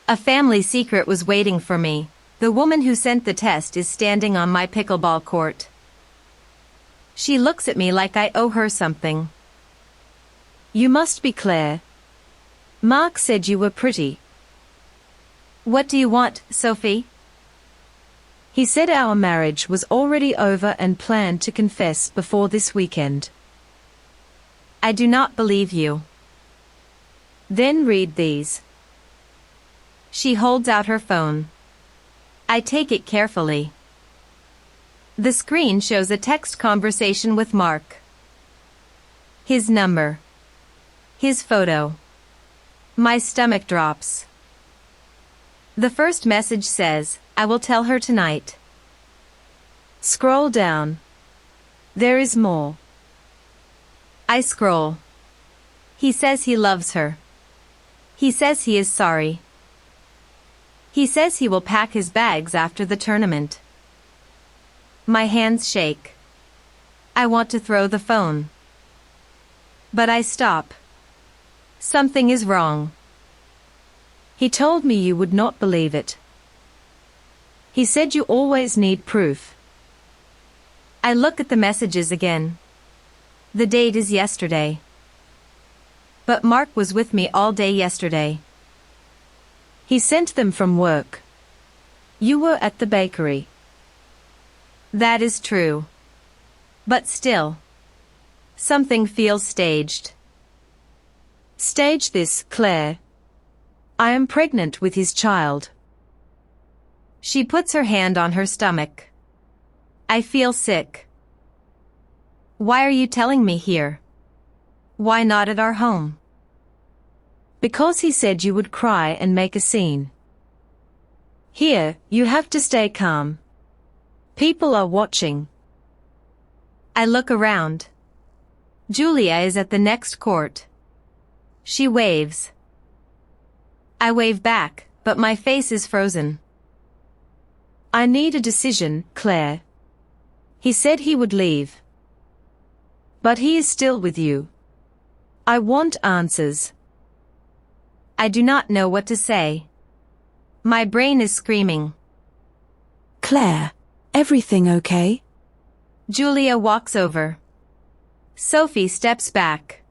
A family secret was waiting for me. The woman who sent the test is standing on my pickleball court. She looks at me like I owe her something. You must be Claire. Mark said you were pretty. What do you want, Sophie? He said our marriage was already over and planned to confess before this weekend. I do not believe you. Then read these. She holds out her phone. I take it carefully. The screen shows a text conversation with Mark. His number. His photo. My stomach drops. The first message says, I will tell her tonight. Scroll down. There is more. I scroll. He says he loves her. He says he is sorry. He says he will pack his bags after the tournament. My hands shake. I want to throw the phone. But I stop. Something is wrong. He told me you would not believe it. He said you always need proof. I look at the messages again. The date is yesterday. But Mark was with me all day yesterday. He sent them from work. You were at the bakery. That is true. But still. Something feels staged. Stage this, Claire. I am pregnant with his child. She puts her hand on her stomach. I feel sick. Why are you telling me here? Why not at our home? Because he said you would cry and make a scene. Here, you have to stay calm. People are watching. I look around. Julia is at the next court. She waves. I wave back, but my face is frozen. I need a decision, Claire. He said he would leave. But he is still with you. I want answers. I do not know what to say. My brain is screaming. Claire, everything okay? Julia walks over. Sophie steps back.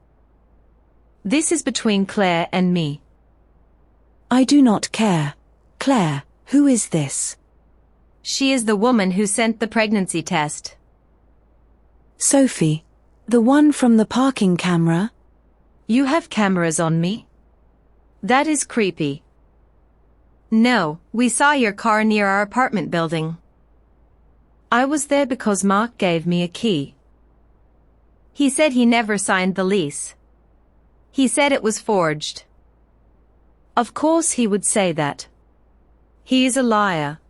This is between Claire and me. I do not care. Claire, who is this? She is the woman who sent the pregnancy test. Sophie, the one from the parking camera? You have cameras on me? That is creepy. No, we saw your car near our apartment building. I was there because Mark gave me a key. He said he never signed the lease. He said it was forged. Of course he would say that. He is a liar.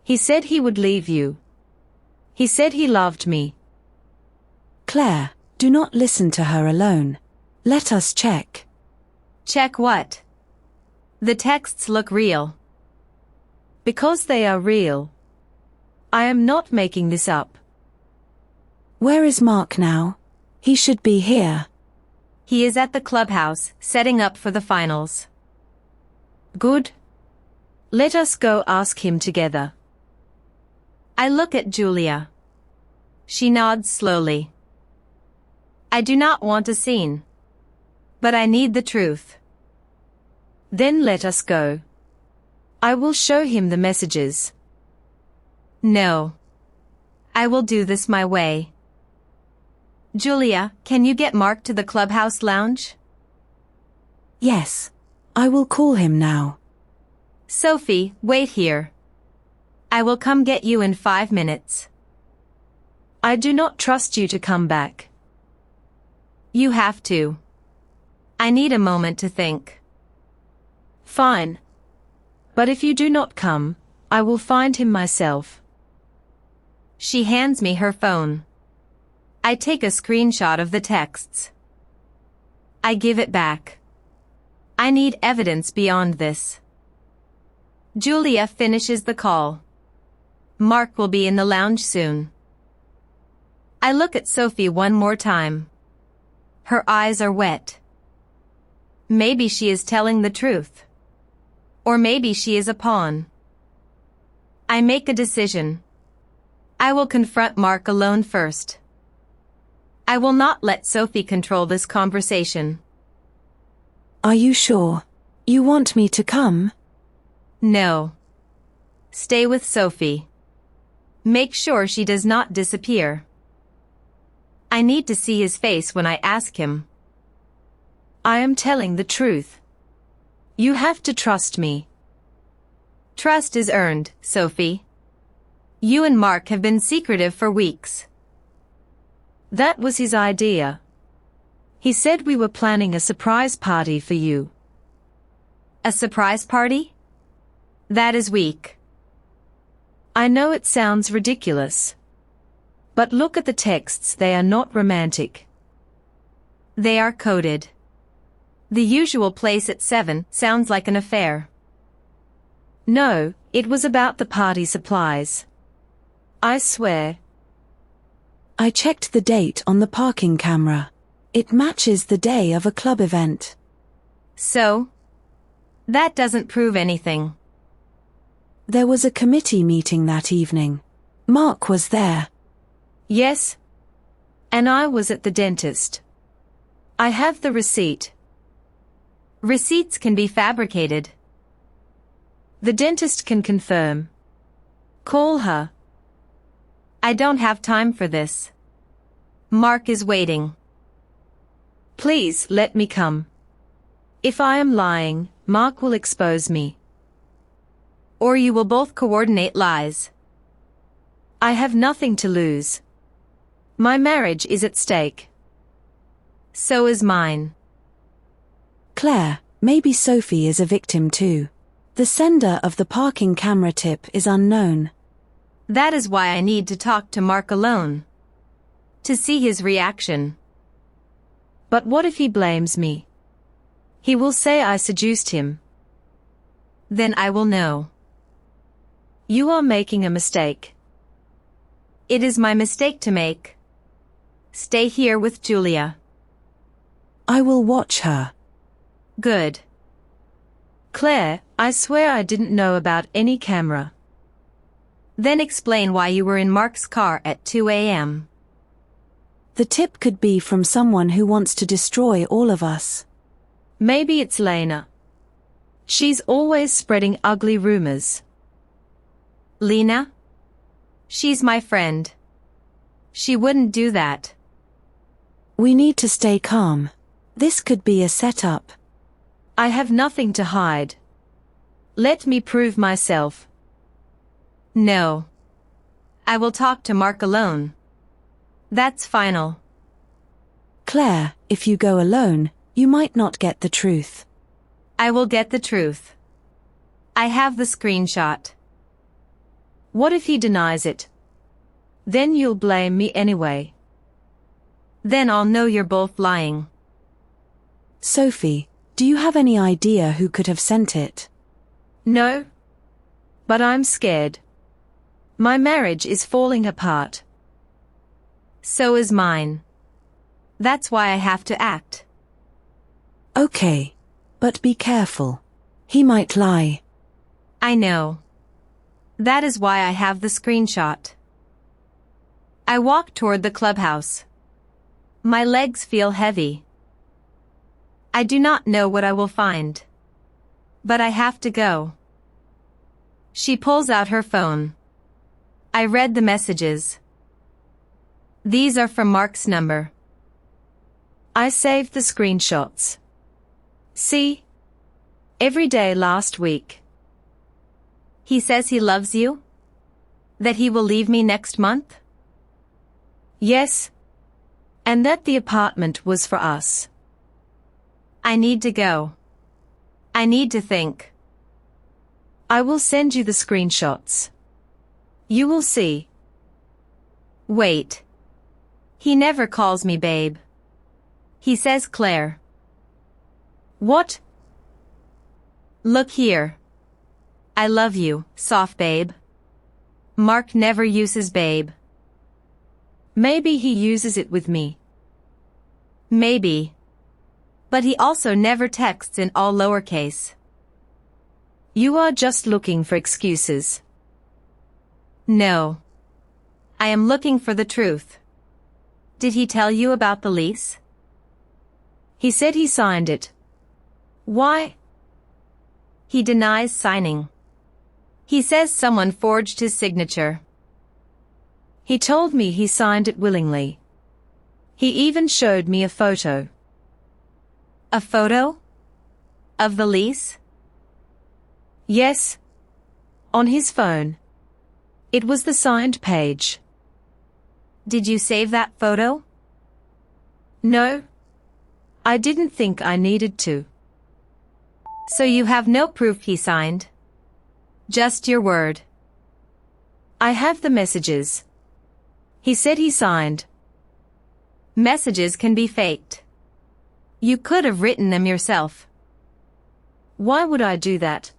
He said he would leave you. He said he loved me. Claire, do not listen to her alone. Let us check. Check what? The texts look real. Because they are real. I am not making this up. Where is Mark now? He should be here. He is at the clubhouse, setting up for the finals. Good. Let us go ask him together. I look at Julia. She nods slowly. I do not want a scene. But I need the truth. Then let us go. I will show him the messages. No. I will do this my way. Julia, can you get Mark to the clubhouse lounge? Yes. I will call him now. Sophie, wait here. I will come get you in 5 minutes. I do not trust you to come back. You have to. I need a moment to think. Fine. But if you do not come, I will find him myself. She hands me her phone. I take a screenshot of the texts. I give it back. I need evidence beyond this. Julia finishes the call. Mark will be in the lounge soon. I look at Sophie one more time. Her eyes are wet. Maybe she is telling the truth. Or maybe she is a pawn. I make a decision. I will confront Mark alone first. I will not let Sophie control this conversation. Are you sure? You want me to come? No. Stay with Sophie. Make sure she does not disappear. I need to see his face when I ask him. I am telling the truth. You have to trust me. Trust is earned, Sophie. You and Mark have been secretive for weeks. That was his idea. He said we were planning a surprise party for you. A surprise party? That is weak. I know it sounds ridiculous. But look at the texts, they are not romantic. They are coded. The usual place at 7 sounds like an affair. No, it was about the party supplies. I swear. I checked the date on the parking camera. It matches the day of a club event. So? That doesn't prove anything. There was a committee meeting that evening. Mark was there. Yes. And I was at the dentist. I have the receipt. Receipts can be fabricated. The dentist can confirm. Call her. I don't have time for this. Mark is waiting. Please let me come. If I am lying, Mark will expose me. Or you will both coordinate lies. I have nothing to lose. My marriage is at stake. So is mine. Claire, maybe Sophie is a victim too. The sender of the parking camera tip is unknown. That is why I need to talk to Mark alone. To see his reaction. But what if he blames me? He will say I seduced him. Then I will know. You are making a mistake. It is my mistake to make. Stay here with Julia. I will watch her. Good. Claire, I swear I didn't know about any camera. Then explain why you were in Mark's car at 2 a.m. The tip could be from someone who wants to destroy all of us. Maybe it's Lena. She's always spreading ugly rumors. Lena? She's my friend. She wouldn't do that. We need to stay calm. This could be a setup. I have nothing to hide. Let me prove myself. No. I will talk to Mark alone. That's final. Claire, if you go alone, you might not get the truth. I will get the truth. I have the screenshot. What if he denies it? Then you'll blame me anyway. Then I'll know you're both lying. Sophie, do you have any idea who could have sent it? No. But I'm scared. My marriage is falling apart. So is mine. That's why I have to act. Okay. But be careful. He might lie. I know. That is why I have the screenshot. I walk toward the clubhouse. My legs feel heavy. I do not know what I will find. But I have to go. She pulls out her phone. I read the messages. These are from Mark's number. I saved the screenshots. See? Every day last week. He says he loves you? That he will leave me next month? Yes. And that the apartment was for us. I need to go. I need to think. I will send you the screenshots. You will see. Wait. He never calls me babe. He says Claire. What? Look here. I love you, soft babe. Mark never uses babe. Maybe he uses it with me. Maybe. But he also never texts in all lowercase. You are just looking for excuses. No. I am looking for the truth. Did he tell you about the lease? He said he signed it. Why? He denies signing. He says someone forged his signature. He told me he signed it willingly. He even showed me a photo. A photo? Of the lease? Yes. On his phone. It was the signed page. Did you save that photo? No. I didn't think I needed to. So you have no proof he signed? Just your word. I have the messages. He said he signed. Messages can be faked. You could have written them yourself. Why would I do that?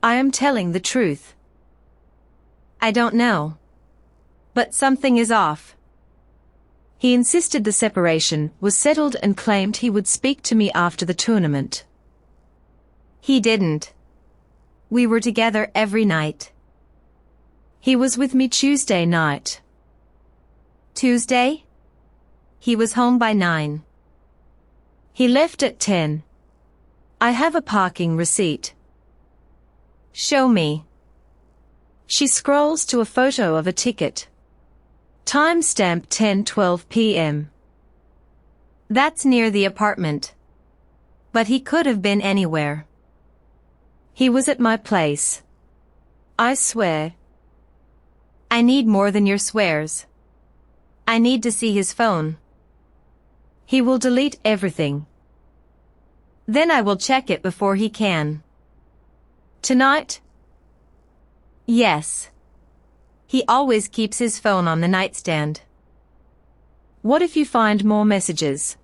I am telling the truth. I don't know. But something is off. He insisted the separation was settled and claimed he would speak to me after the tournament. He didn't. We were together every night. He was with me Tuesday night. Tuesday? He was home by 9. He left at 10. I have a parking receipt. Show me. She scrolls to a photo of a ticket. Timestamp 10:12 p.m. That's near the apartment. But he could have been anywhere. He was at my place. I swear. I need more than your swears. I need to see his phone. He will delete everything. Then I will check it before he can. Tonight? Yes. He always keeps his phone on the nightstand. What if you find more messages?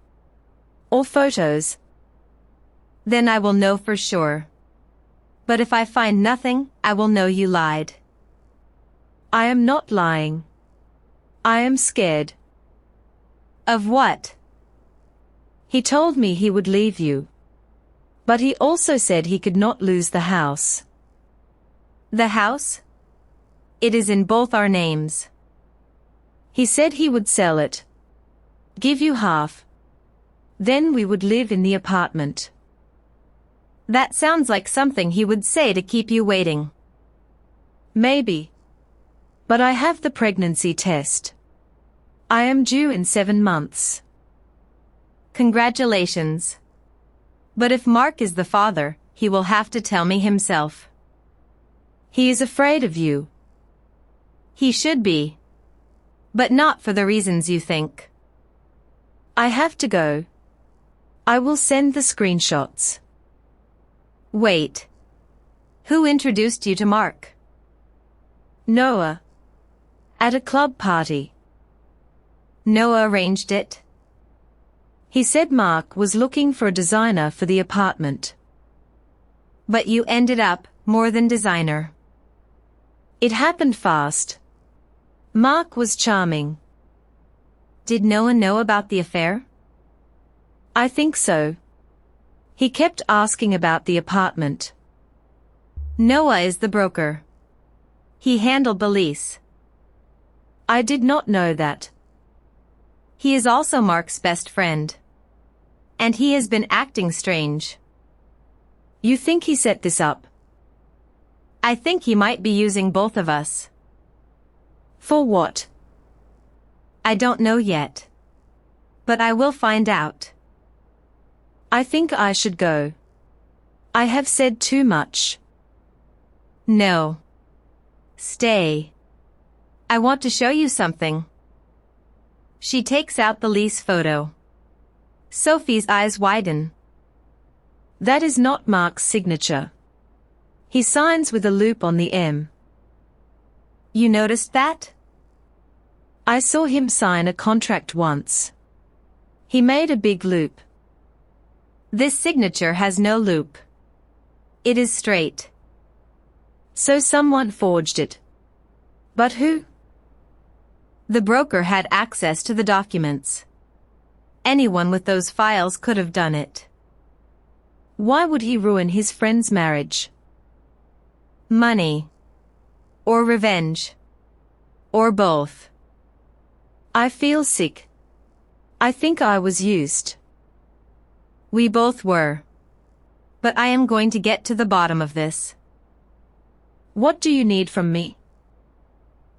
Or photos? Then I will know for sure. But if I find nothing, I will know you lied. I am not lying. I am scared. Of what? He told me he would leave you. But he also said he could not lose the house. The house? It is in both our names. He said he would sell it. Give you half. Then we would live in the apartment. That sounds like something he would say to keep you waiting. Maybe. But I have the pregnancy test. I am due in 7 months. Congratulations. But if Mark is the father, he will have to tell me himself. He is afraid of you. He should be. But not for the reasons you think. I have to go. I will send the screenshots. Wait. Who introduced you to Mark? Noah. At a club party. Noah arranged it? He said Mark was looking for a designer for the apartment. But you ended up more than designer. It happened fast. Mark was charming. Did Noah know about the affair? I think so. He kept asking about the apartment. Noah is the broker. He handled the lease. I did not know that. He is also Mark's best friend. And he has been acting strange. You think he set this up? I think he might be using both of us. For what? I don't know yet. But I will find out. I think I should go. I have said too much. No. Stay. I want to show you something. She takes out the lease photo. Sophie's eyes widen. That is not Mark's signature. He signs with a loop on the M. You noticed that? I saw him sign a contract once. He made a big loop. This signature has no loop. It is straight. So someone forged it. But who? The broker had access to the documents. Anyone with those files could have done it. Why would he ruin his friend's marriage? Money. Or revenge. Or both. I feel sick. I think I was used. We both were. But I am going to get to the bottom of this. What do you need from me?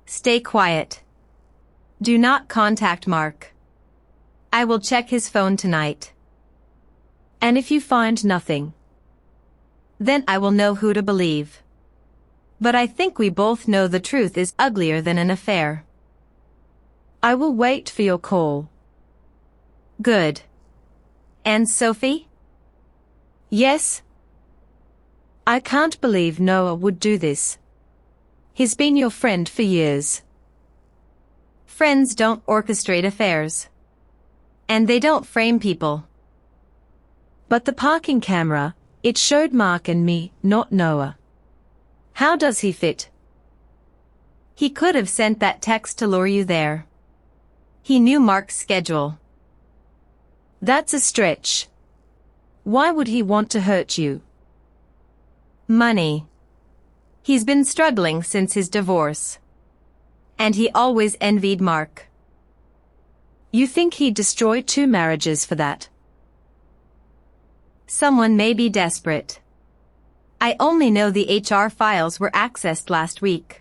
Stay quiet. Do not contact Mark. I will check his phone tonight. And if you find nothing? Then I will know who to believe. But I think we both know the truth is uglier than an affair. I will wait for your call. Good. And Sophie? Yes? I can't believe Noah would do this. He's been your friend for years. Friends don't orchestrate affairs. And they don't frame people. But the parking camera, it showed Mark and me, not Noah. How does he fit? He could have sent that text to lure you there. He knew Mark's schedule. That's a stretch. Why would he want to hurt you? Money. He's been struggling since his divorce. And he always envied Mark. You think he'd destroy 2 marriages for that? Someone may be desperate. I only know the HR files were accessed last week.